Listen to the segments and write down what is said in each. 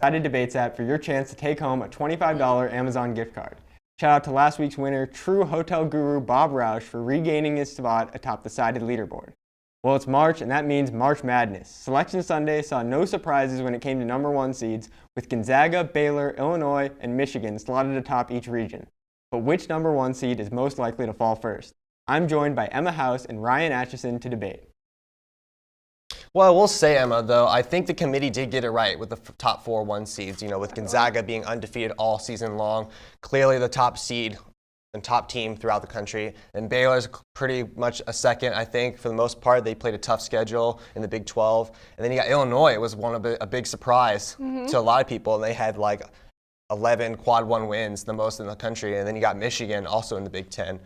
TakeaSide Debates app for your chance to take home a $25 Amazon gift card. Shout out to last week's winner, true hotel guru Bob Roush, for regaining his spot atop the sided leaderboard. Well, it's March, and that means March Madness. Selection Sunday saw no surprises when it came to number 1 seeds, with Gonzaga, Baylor, Illinois, and Michigan slotted atop each region. But which number 1 seed is most likely to fall first? I'm joined by Emma House and Ryan Atchison to debate. Well, I will say, Emma, though, I think the committee did get it right with the top 4 1 seeds, with Gonzaga being undefeated all season long, clearly the top seed and top team throughout the country. And Baylor's pretty much a second, I think, for the most part. They played a tough schedule in the Big 12. And then you got Illinois. It was a big surprise to a lot of people. And they had like 11 quad 1 wins, the most in the country. And then you got Michigan also in the Big 10.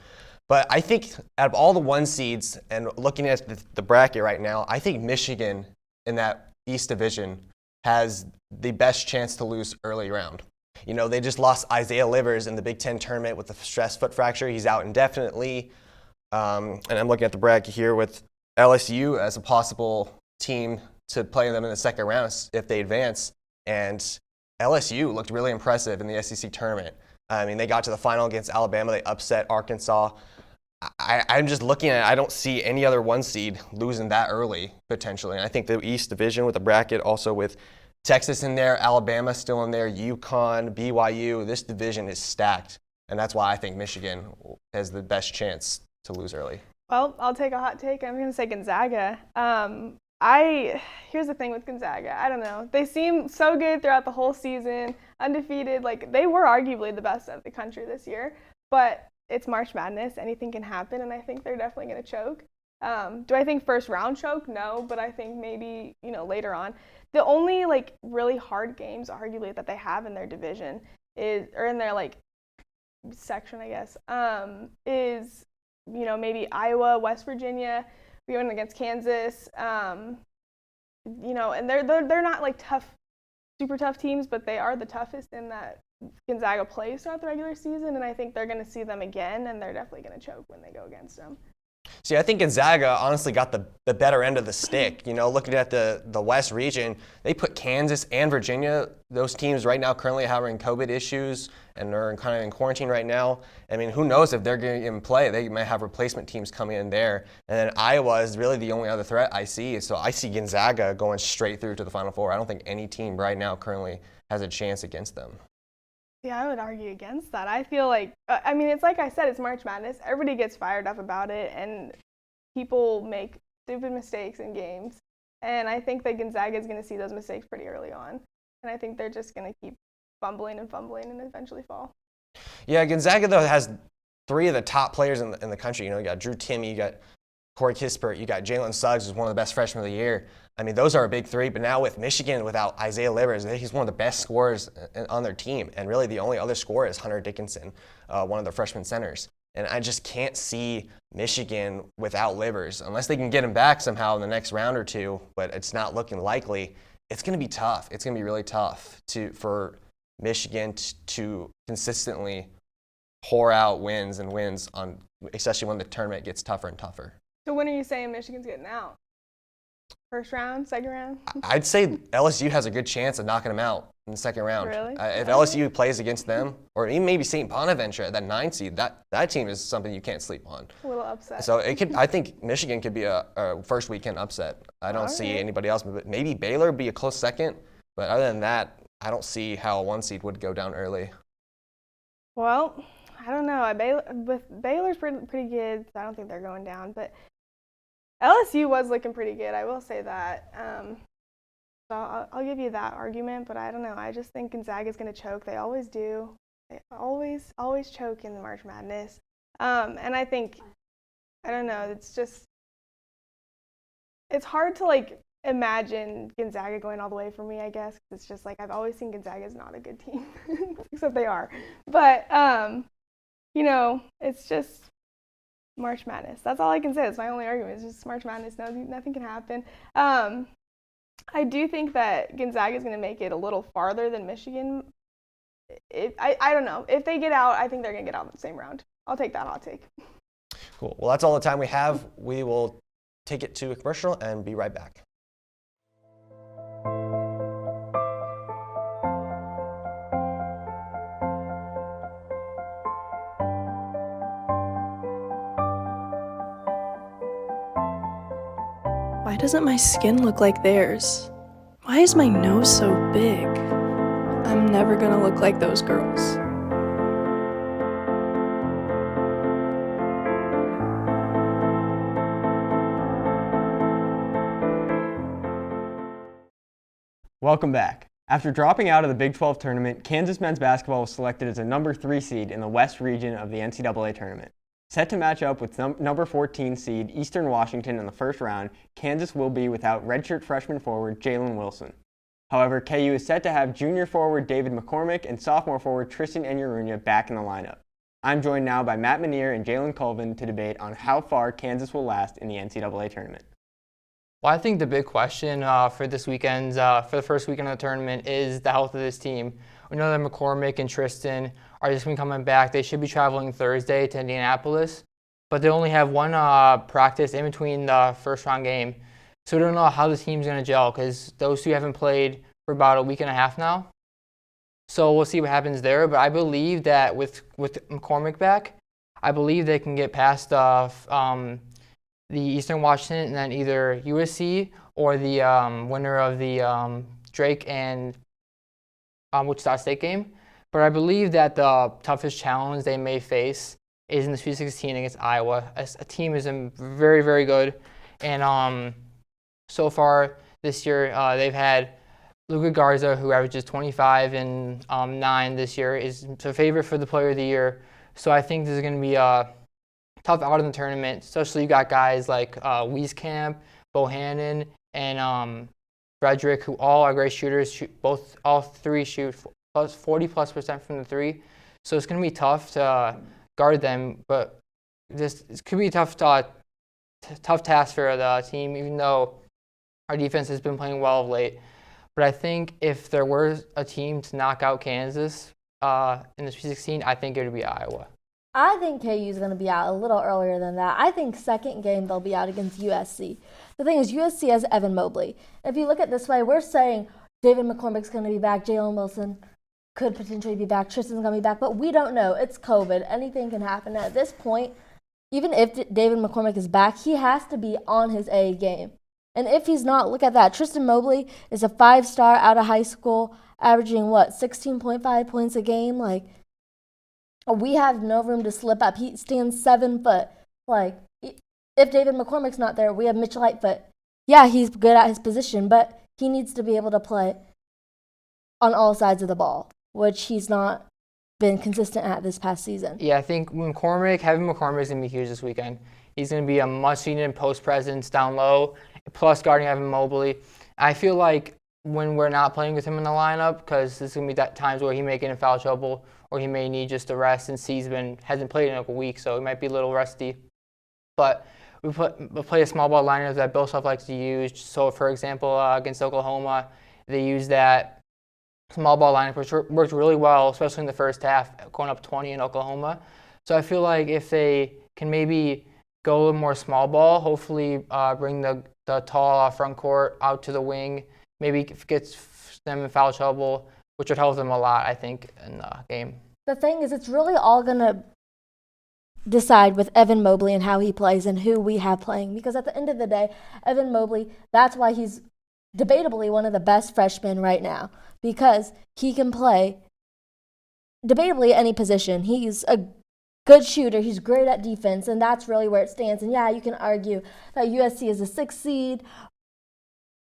But I think out of all the 1 seeds and looking at the bracket right now, I think Michigan in that East Division has the best chance to lose early round. They just lost Isaiah Livers in the Big 10 tournament with a stress foot fracture. He's out indefinitely. And I'm looking at the bracket here with LSU as a possible team to play them in the second round if they advance. And LSU looked really impressive in the SEC tournament. I mean, they got to the final against Alabama. They upset Arkansas. I'm just looking at it. I don't see any other 1 seed losing that early, potentially. And I think the East Division with the bracket, also with Texas in there, Alabama still in there, UConn, BYU, this division is stacked. And that's why I think Michigan has the best chance to lose early. Well, I'll take a hot take. I'm going to say Gonzaga. Here's the thing with Gonzaga. I don't know. They seem so good throughout the whole season, undefeated. Like, they were arguably the best of the country this year. But it's March Madness. Anything can happen, and I think they're definitely going to choke. Do I think first round choke? No, but I think maybe, later on. The only, really hard games, arguably, that they have in their division or in their, section, I guess, is, maybe Iowa, West Virginia. We went against Kansas, and they're not, tough, super tough teams, but they are the toughest in that Gonzaga plays throughout the regular season, and I think they're going to see them again, and they're definitely going to choke when they go against them. See, I think Gonzaga honestly got the better end of the stick. Looking at the West region, they put Kansas and Virginia, those teams right now currently having COVID issues and are kind of in quarantine right now. I mean, who knows if they're going to even play. They might have replacement teams coming in there. And then Iowa is really the only other threat I see. So I see Gonzaga going straight through to the Final Four. I don't think any team right now currently has a chance against them. Yeah, I would argue against that. I feel like, it's like I said, it's March Madness. Everybody gets fired up about it, and people make stupid mistakes in games. And I think that Gonzaga is going to see those mistakes pretty early on. And I think they're just going to keep fumbling and eventually fall. Yeah, Gonzaga, though, has 3 of the top players in the country. You got Drew Timme, you got Corey Kispert, you got Jalen Suggs, who's one of the best freshmen of the year. I mean, those are a big 3, but now with Michigan, without Isaiah Livers, he's one of the best scorers on their team. And really the only other scorer is Hunter Dickinson, one of the freshman centers. And I just can't see Michigan without Livers. Unless they can get him back somehow in the next round or 2, but it's not looking likely. It's going to be tough. It's going to be really tough for Michigan to consistently pour out wins, especially when the tournament gets tougher and tougher. So when are you saying Michigan's getting out? First round, second round? I'd say LSU has a good chance of knocking them out in the second round. Really? If LSU plays against them, or even maybe St. Bonaventure at that 9 seed, that team is something you can't sleep on. A little upset. So I think Michigan could be a first weekend upset. I don't see anybody else. But maybe Baylor would be a close second. But other than that, I don't see how a 1 seed would go down early. Well, I don't know. Baylor's pretty good, so I don't think they're going down. But LSU was looking pretty good, I will say that. So I'll give you that argument, but I don't know. I just think Gonzaga's going to choke. They always do. They always choke in the March Madness. And I think, I don't know, it's hard to, imagine Gonzaga going all the way for me, I guess. It's just, I've always seen Gonzaga as not a good team, except they are. But, it's just March Madness. That's all I can say. That's my only argument. It's just March Madness. Nothing can happen. I do think that Gonzaga is going to make it a little farther than Michigan. I don't know. If they get out, I think they're going to get out in the same round. I'll take that hot take. Cool. Well, that's all the time we have. We will take it to a commercial and be right back. Why doesn't my skin look like theirs? Why is my nose so big? I'm never gonna look like those girls. Welcome back. After dropping out of the Big 12 tournament, Kansas men's basketball was selected as a number 3 seed in the West region of the NCAA tournament. Set to match up with number 14 seed Eastern Washington in the first round, Kansas will be without redshirt freshman forward Jalen Wilson. However, KU is set to have junior forward David McCormick and sophomore forward Tristan Enyaruna back in the lineup. I'm joined now by Matt Manier and Jalen Colvin to debate on how far Kansas will last in the NCAA tournament. Well, I think the big question for this weekend, for the first weekend of the tournament, is the health of this team. We know that McCormick and Tristan are just going to be coming back. They should be traveling Thursday to Indianapolis, but they only have one practice in between the first round game. So we don't know how the team's going to gel because those two haven't played for about a week and a half now. So we'll see what happens there. But I believe that with McCormick back, I believe they can get past the Eastern Washington and then either USC or the winner of the Drake and Wichita State game. But I believe that the toughest challenge they may face is in the Sweet 16 against Iowa. A team is very, very good. And so far this year, they've had Luka Garza, who averages 25 and 9 this year, is the favorite for the Player of the Year. So I think this is going to be a tough out in the tournament, especially you got guys like Wieskamp, Bohannon, and Frederick, who all are great shooters. All three shoot 40+% from the three. So it's going to be tough to guard them, but it could be a tough task for the team, even though our defense has been playing well of late. But I think if there were a team to knock out Kansas in the Sweet 16, I think it would be Iowa. I think KU is going to be out a little earlier than that. I think second game they'll be out against USC. The thing is, USC has Evan Mobley. If you look at it this way, we're saying David McCormick's going to be back, Jalen Wilson could potentially be back, Tristan's going to be back, but we don't know. It's COVID. Anything can happen. At this point, even if David McCormick is back, he has to be on his A game. And if he's not, look at that. Tristan Mobley is a 5-star out of high school, averaging, 16.5 points a game? We have no room to slip up. He stands 7 foot. If David McCormick's not there, we have Mitchell Lightfoot. Yeah, he's good at his position, but he needs to be able to play on all sides of the ball, which he's not been consistent at this past season. Yeah, I think having McCormick is going to be huge this weekend. He's going to be a must-needed post presence down low, plus guarding Evan Mobley. I feel like when we're not playing with him in the lineup, because there's going to be that times where he may get in foul trouble or he may need just a rest since hasn't played in a week, so he might be a little rusty. But we play a small ball lineup that Bill Self likes to use. So, for example, against Oklahoma, they used that small ball lineup, which worked really well, especially in the first half, going up 20 in Oklahoma. So I feel like if they can maybe go a little more small ball, hopefully bring the tall front court out to the wing, maybe gets them in foul trouble, which would help them a lot, I think, in the game. The thing is, it's really all going to decide with Evan Mobley and how he plays and who we have playing. Because at the end of the day, Evan Mobley, that's why he's debatably one of the best freshmen right now. Because he can play debatably any position. He's a good shooter. He's great at defense, and that's really where it stands. And yeah, you can argue that USC is a 6 seed,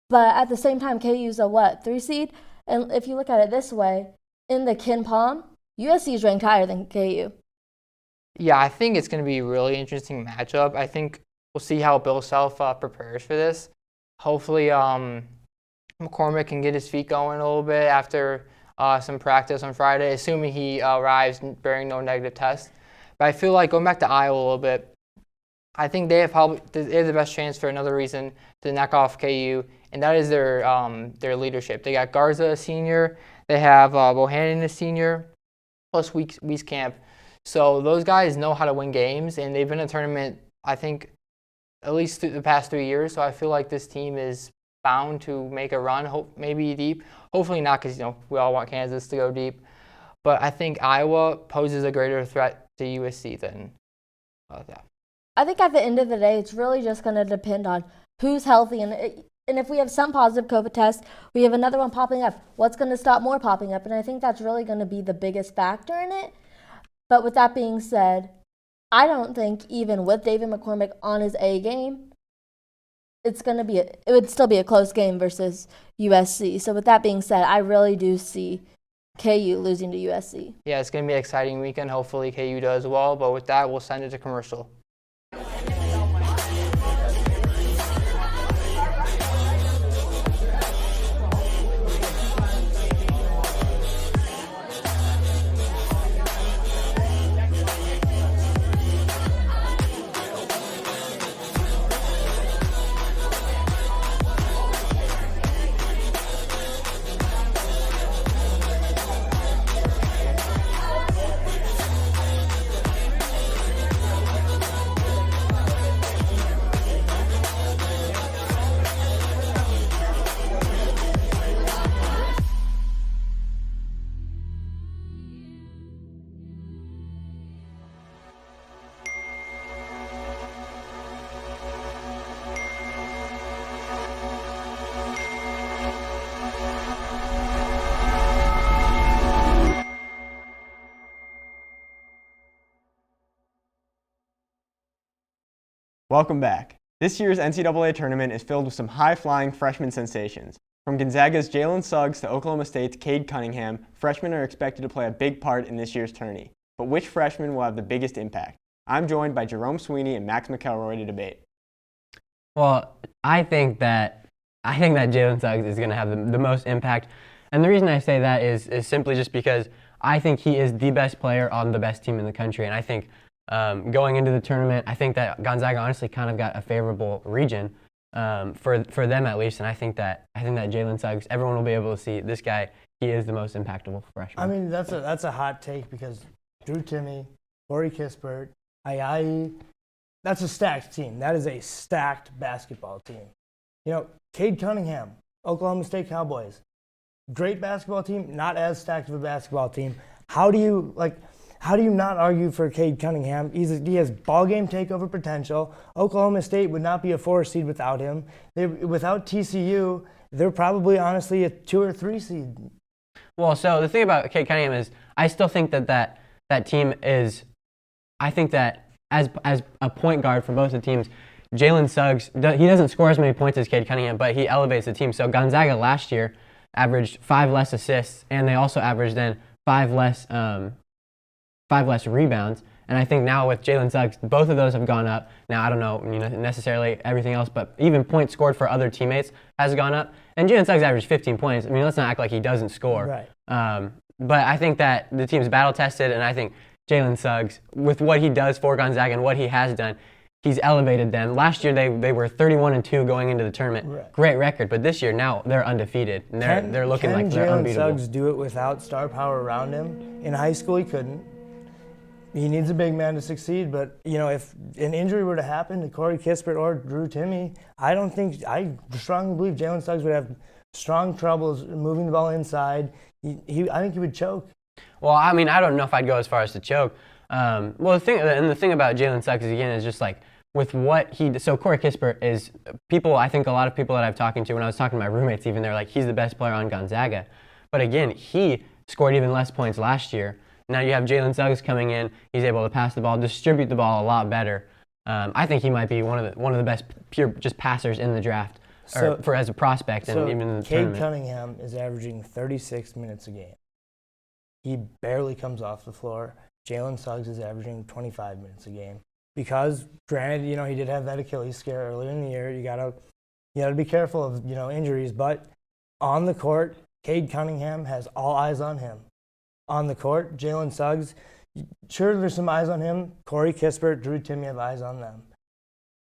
but at the same time, KU's a 3 seed? And if you look at it this way, in the Ken Palm, USC is ranked higher than KU. Yeah, I think it's going to be a really interesting matchup. I think we'll see how Bill Self prepares for this. Hopefully, McCormick can get his feet going a little bit after some practice on Friday, assuming he arrives bearing no negative test. But I feel like going back to Iowa a little bit, I think they have the best chance for another reason to knock off KU, and that is their leadership. They got Garza, a senior. They have Bohannon, a senior, plus Wieskamp. So those guys know how to win games, and they've been in a tournament, I think, at least the past 3 years. So I feel like this team is bound to make a run, maybe deep. Hopefully not, because we all want Kansas to go deep. But I think Iowa poses a greater threat to USC than that. I think at the end of the day, it's really just going to depend on who's healthy, and if we have some positive COVID tests, we have another one popping up. What's going to stop more popping up? And I think that's really going to be the biggest factor in it. But with that being said, I don't think even with David McCormick on his A game, it would still be a close game versus USC. So with that being said, I really do see KU losing to USC. Yeah, it's going to be an exciting weekend. Hopefully KU does well. But with that, we'll send it to commercial. Welcome back. This year's NCAA tournament is filled with some high-flying freshman sensations. From Gonzaga's Jalen Suggs to Oklahoma State's Cade Cunningham, freshmen are expected to play a big part in this year's tourney. But which freshman will have the biggest impact? I'm joined by Jerome Sweeney and Max McElroy to debate. Well, I think that Jalen Suggs is going to have the most impact. And the reason I say that is simply just because I think he is the best player on the best team in the country. And I think going into the tournament, I think that Gonzaga honestly kind of got a favorable region for them at least, and I think that Jalen Suggs, everyone will be able to see this guy. He is the most impactful freshman. I mean, that's a hot take because Drew Timme, Corey Kispert, Ayayi, that's a stacked team. That is a stacked basketball team. You know, Cade Cunningham, Oklahoma State Cowboys, great basketball team, not as stacked of a basketball team. How do you not argue for Cade Cunningham? He has ball game takeover potential. Oklahoma State would not be a 4 seed without him. Without TCU, they're probably honestly a 2 or 3 seed. Well, so the thing about Cade Cunningham is I still think that team is, I think that as a point guard for both the teams, Jalen Suggs, he doesn't score as many points as Cade Cunningham, but he elevates the team. So Gonzaga last year averaged 5 less assists, and they also averaged then 5 less rebounds. And I think now with Jalen Suggs, both of those have gone up. Now, I don't know necessarily everything else, but even points scored for other teammates has gone up. And Jalen Suggs averaged 15 points. I mean, let's not act like he doesn't score. Right. But I think that the team's battle-tested, and I think Jalen Suggs, with what he does for Gonzaga and what he has done, he's elevated them. Last year, they were 31-2 going into the tournament. Right. Great record. But this year, now they're undefeated. And they're looking like they're Jalen unbeatable. Suggs do it without star power around him? In high school, he couldn't. He needs a big man to succeed, but if an injury were to happen to Corey Kispert or Drew Timme, I strongly believe Jalen Suggs would have strong troubles moving the ball inside. I think he would choke. Well, I mean, I don't know if I'd go as far as to choke. The thing about Jalen Suggs is just like with what so Corey Kispert is I think a lot of people that I've talked to, when I was talking to my roommates even, they're like, he's the best player on Gonzaga. But again, he scored even less points last year. Now you have Jalen Suggs coming in. He's able to pass the ball, distribute the ball a lot better. I think he might be one of the best pure just passers in the draft, as a prospect and even in the tournament. Cade Cunningham is averaging 36 minutes a game. He barely comes off the floor. Jalen Suggs is averaging 25 minutes a game. Because, granted, he did have that Achilles scare earlier in the year. You gotta be careful of injuries. But on the court, Cade Cunningham has all eyes on him. On the court, Jalen Suggs, sure, there's some eyes on him. Corey Kispert, Drew Timme have eyes on them.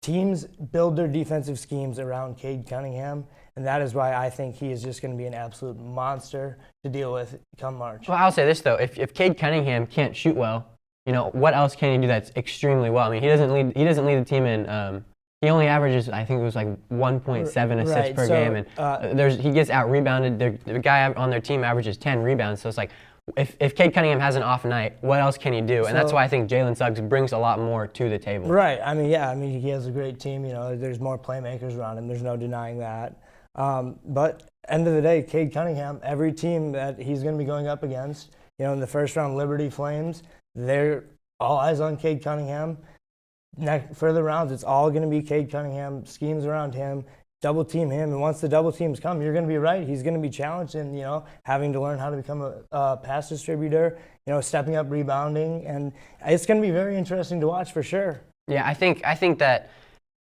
Teams build their defensive schemes around Cade Cunningham, and that is why I think he is just going to be an absolute monster to deal with come March. Well, I'll say this, though. If Cade Cunningham can't shoot well, what else can he do that's extremely well? I mean, he doesn't lead the team in he only averages, I think it was like 1.7 assists per game, and he gets out-rebounded. The guy on their team averages 10 rebounds, so it's like, if Cade Cunningham has an off night, what else can he do? And that's why I think Jalen Suggs brings a lot more to the table. Right. I mean, he has a great team. There's more playmakers around him. There's no denying that. But end of the day, Cade Cunningham, every team that he's going to be going up against, in the first round, Liberty Flames, they're all eyes on Cade Cunningham. Further rounds, it's all going to be Cade Cunningham, schemes around him, double team him. And once the double teams come, you're going to be right. He's going to be challenged in, having to learn how to become a pass distributor, stepping up rebounding. And it's going to be very interesting to watch for sure. Yeah, I think that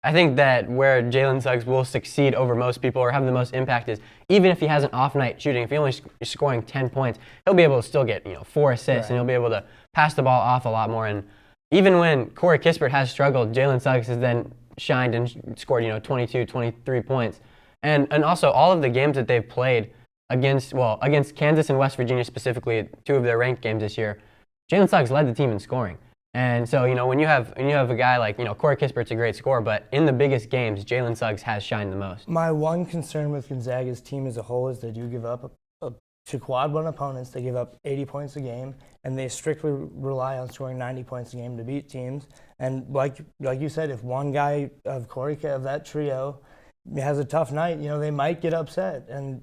where Jalen Suggs will succeed over most people or have the most impact is even if he has an off night shooting, if he only is scoring 10 points, he'll be able to still get 4 assists and he'll be able to pass the ball off a lot more. And even when Corey Kispert has struggled, Jalen Suggs has then shined and scored 22, 23 points. And also all of the games that they've played against Kansas and West Virginia specifically, 2 of their ranked games this year, Jalen Suggs led the team in scoring. And so, when you have a guy like, Corey Kispert's a great scorer, but in the biggest games, Jalen Suggs has shined the most. My one concern with Gonzaga's team as a whole is they do give up to quad one opponents. They give up 80 points a game, and they strictly rely on scoring 90 points a game to beat teams. And like you said, if one guy of that trio has a tough night, they might get upset. And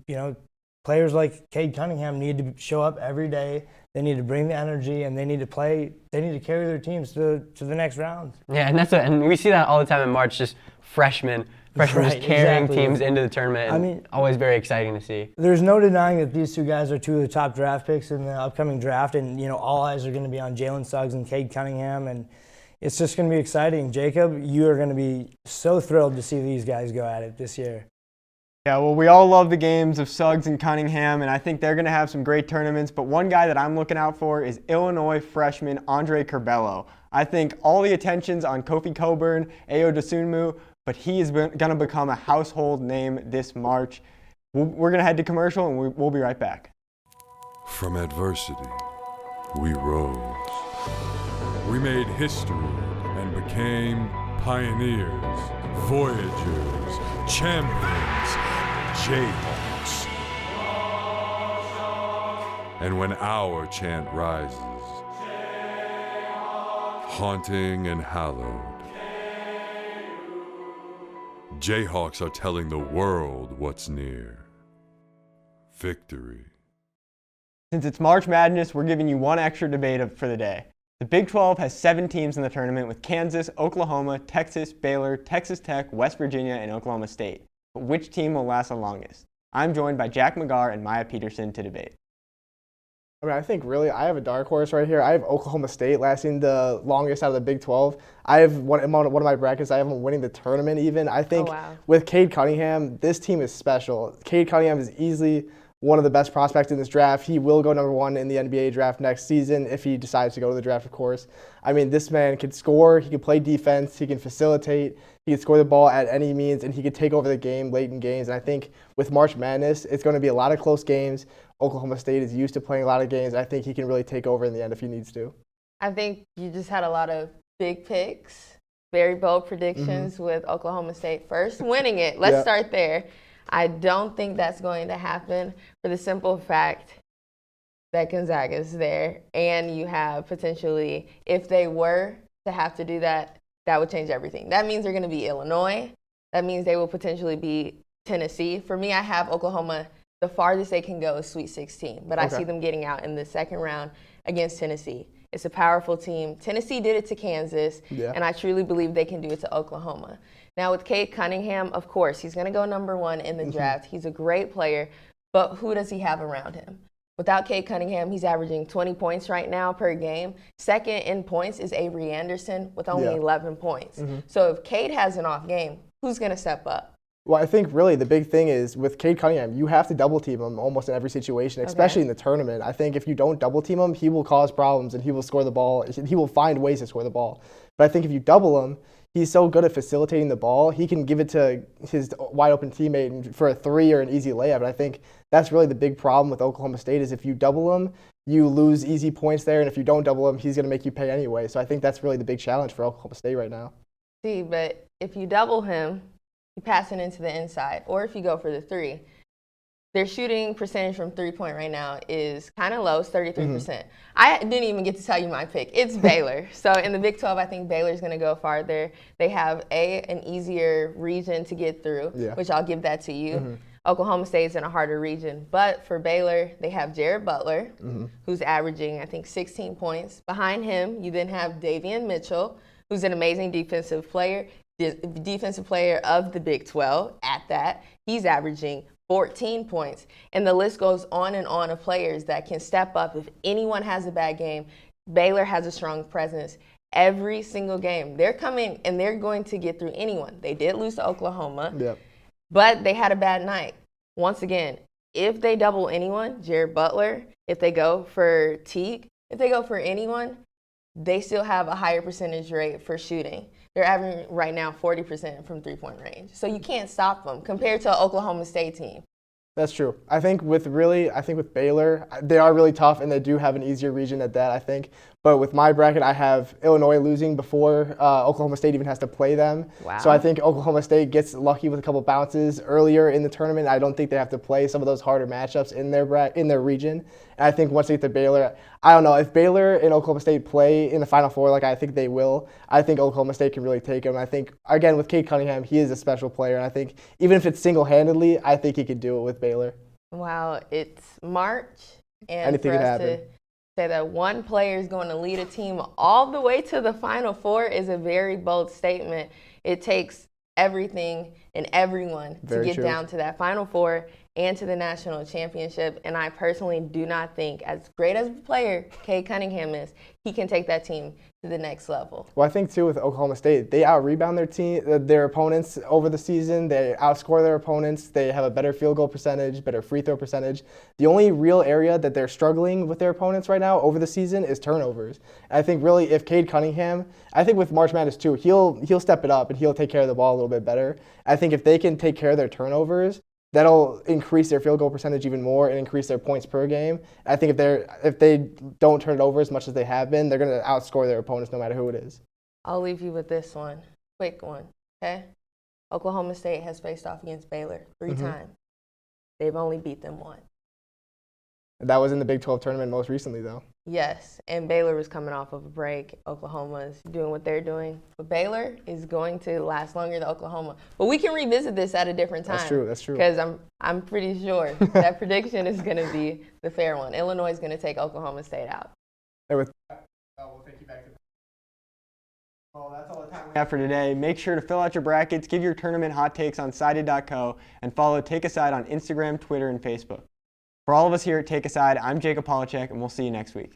players like Cade Cunningham need to show up every day. They need to bring the energy, and they need to play. They need to carry their teams to the next round. Yeah, and we see that all the time in March. Just freshmen just carrying teams into the tournament. I mean, always very exciting to see. There's no denying that these 2 guys are 2 of the top draft picks in the upcoming draft, and all eyes are going to be on Jalen Suggs and Cade Cunningham, and it's just going to be exciting. Jacob, you are going to be so thrilled to see these guys go at it this year. Yeah, well, we all love the games of Suggs and Cunningham, and I think they're going to have some great tournaments. But one guy that I'm looking out for is Illinois freshman Andre Curbelo. I think all the attention's on Kofi Coburn, Ayo Dosunmu, but he is going to become a household name this March. We're going to head to commercial, and we'll be right back. From adversity, we rose. We made history and became pioneers, voyagers, champions, Jayhawks. And when our chant rises, haunting and hallowed, Jayhawks are telling the world what's near. Victory. Since it's March Madness, we're giving you one extra debate for the day. The Big 12 has 7 teams in the tournament with Kansas, Oklahoma, Texas, Baylor, Texas Tech, West Virginia, and Oklahoma State. But which team will last the longest? I'm joined by Jack McGarr and Maya Peterson to debate. I mean, I think really I have a dark horse right here. I have Oklahoma State lasting the longest out of the Big 12. I have one of my brackets. I have them winning the tournament even. I think with Cade Cunningham, this team is special. Cade Cunningham is easily one of the best prospects in this draft. He will go number 1 in the NBA draft next season if he decides to go to the draft, of course. I mean, this man can score, he can play defense, he can facilitate, he can score the ball at any means, and he can take over the game late in games. And I think with March Madness, it's going to be a lot of close games. Oklahoma State is used to playing a lot of games. I think he can really take over in the end if he needs to. I think you just had a lot of big picks, very bold predictions with Oklahoma State first winning it. Let's start there. I don't think that's going to happen for the simple fact that Gonzaga is there, and you have potentially, if they were to have to do that, that would change everything. That means they're going to be Illinois. That means they will potentially be Tennessee. For me, I have Oklahoma. The farthest they can go is Sweet 16, but I see them getting out in the second round against Tennessee. It's a powerful team. Tennessee did it to Kansas, and I truly believe they can do it to Oklahoma. Now with Cade Cunningham, of course, he's going to go number 1 in the draft. He's a great player, but who does he have around him? Without Cade Cunningham, he's averaging 20 points right now per game. Second in points is Avery Anderson with only 11 points. So if Cade has an off game, who's going to step up? Well, I think really the big thing is with Cade Cunningham, you have to double team him almost in every situation, especially in the tournament. I think if you don't double team him, he will cause problems and he will score the ball. He will find ways to score the ball. But I think if you double him, he's so good at facilitating the ball, he can give it to his wide open teammate for a 3 or an easy layup. And I think that's really the big problem with Oklahoma State is if you double him, you lose easy points there. And if you don't double him, he's going to make you pay anyway. So I think that's really the big challenge for Oklahoma State right now. See, but if you double him, you pass it into the inside. Or if you go for the 3, Their shooting percentage from three-point right now is kind of low, it's 33%. I didn't even get to tell you my pick. It's Baylor. So in the Big 12, I think Baylor's going to go farther. They have an easier region to get through, which I'll give that to you. Oklahoma State's in a harder region. But for Baylor, they have Jared Butler, who's averaging, I think, 16 points. Behind him, you then have Davion Mitchell, who's an amazing defensive player of the Big 12 at that. He's averaging 14 points. And the list goes on and on of players that can step up if anyone has a bad game. Baylor has a strong presence every single game. They're coming and they're going to get through anyone. They did lose to Oklahoma, but they had a bad night. Once again, if they double anyone, Jared Butler, if they go for Teague, if they go for anyone, they still have a higher percentage rate for shooting. They're averaging right now 40% from three-point range. So you can't stop them compared to an Oklahoma State team. That's true. I think with Baylor, they are really tough and they do have an easier region at that, I think. But with my bracket, I have Illinois losing before Oklahoma State even has to play them. Wow. So I think Oklahoma State gets lucky with a couple bounces earlier in the tournament. I don't think they have to play some of those harder matchups in their region. And I think once they get to Baylor, I don't know, if Baylor and Oklahoma State play in the Final Four like I think they will, I think Oklahoma State can really take them. I think, again, with Cade Cunningham, he is a special player. And I think even if it's single-handedly, I think he could do it with Baylor. Wow, it's March. And anything for could us happen. to say that one player is going to lead a team all the way to the Final Four is a very bold statement. It takes everything and everyone to get down to that Final Four and to the national championship. And I personally do not think, as great as a player Cade Cunningham is, he can take that team to the next level. Well, I think, too, with Oklahoma State, they out-rebound their opponents over the season. They outscore their opponents. They have a better field goal percentage, better free throw percentage. The only real area that they're struggling with their opponents right now over the season is turnovers. And I think, really, if Cade Cunningham, I think with March Madness, too, he'll step it up and he'll take care of the ball a little bit better. I think if they can take care of their turnovers, that'll increase their field goal percentage even more and increase their points per game. I think if they don't turn it over as much as they have been, they're going to outscore their opponents no matter who it is. I'll leave you with this one, quick one, okay? Oklahoma State has faced off against Baylor 3 times. They've only beat them 1. That was in the Big 12 tournament most recently, though. Yes, and Baylor was coming off of a break. Oklahoma's doing what they're doing. But Baylor is going to last longer than Oklahoma. But we can revisit this at a different time. That's true. Because I'm pretty sure that prediction is going to be the fair one. Illinois is going to take Oklahoma State out. And with that, we'll take you back to well, that's all the time we have for today. Make sure to fill out your brackets, give your tournament hot takes on sided.co, and follow TakeaSide on Instagram, Twitter, and Facebook. For all of us here at TakeaSide, I'm Jacob Polachek, and we'll see you next week.